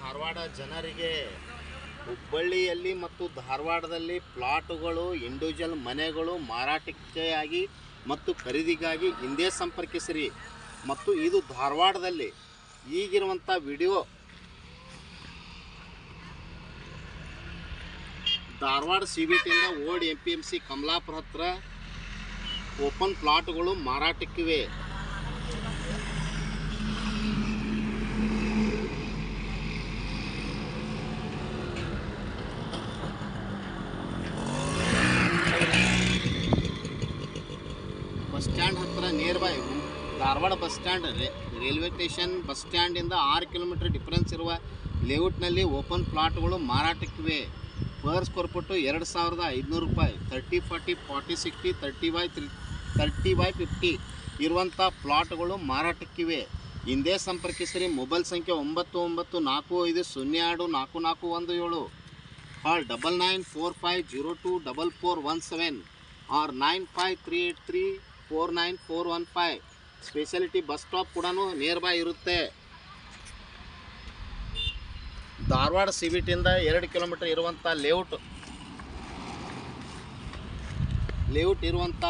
ಧಾರವಾಡ ಜನರಿಗೆ ಹುಬ್ಬಳ್ಳಿಯಲ್ಲಿ ಮತ್ತು ಧಾರವಾಡದಲ್ಲಿ ಪ್ಲಾಟುಗಳು, ಇಂಡಿವಿಜುವಲ್ ಮನೆಗಳು ಮಾರಾಟಕ್ಕೆಯಾಗಿ ಮತ್ತು ಖರೀದಿಗಾಗಿ ಹಿಂದೆ ಸಂಪರ್ಕಿಸಿರಿ. ಮತ್ತು ಇದು ಧಾರವಾಡದಲ್ಲಿ ಈಗಿರುವಂಥ ವಿಡಿಯೋ ಧಾರವಾಡ CBTಯಿಂದ ಓಲ್ಡ್ MPMC ಕಮಲಾಪುರ ಹತ್ರ ಓಪನ್ ಪ್ಲಾಟ್ಗಳು ಮಾರಾಟಕ್ಕಿವೆ. ಬಸ್ ಸ್ಟ್ಯಾಂಡ್ ಹತ್ರ nearby Dharwad bus stand railway station bus ಸ್ಟ್ಯಾಂಡಿಂದ 6 ಕಿಲೋಮೀಟರ್ ಡಿಫರೆನ್ಸ್ ಇರುವ ಲೇಔಟ್ನಲ್ಲಿ ಓಪನ್ ಪ್ಲಾಟ್ಗಳು ಮಾರಾಟಕ್ಕಿವೆ. ಪರ್ ಸ್ಕ್ವೇರ್ ಫುಟ್ಟು 2,500 ರೂಪಾಯಿ. 30, 40, 40, 60, 30x50 ಇರುವಂಥ ಪ್ಲಾಟ್ಗಳು ಮಾರಾಟಕ್ಕಿವೆ. ಹಿಂದೆ ಸಂಪರ್ಕಿಸಿರಿ. ಮೊಬೈಲ್ ಸಂಖ್ಯೆ 9945024417 or 9945024417 or 9538349415. Speciality bus stop ಕೂಡ ನಿಯರ್ ಬೈ ಇರುತ್ತೆ. ಧಾರವಾಡ CBTಯಿಂದ 2 ಕಿಲೋಮೀಟರ್ ಇರುವಂಥ ಲೇಔಟ್ ಇರುವಂಥ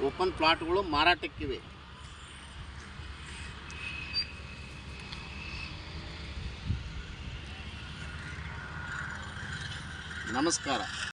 ಓಪನ್ ಪ್ಲಾಟ್ಗಳು ಮಾರಾಟಕ್ಕಿವೆ. ನಮಸ್ಕಾರ.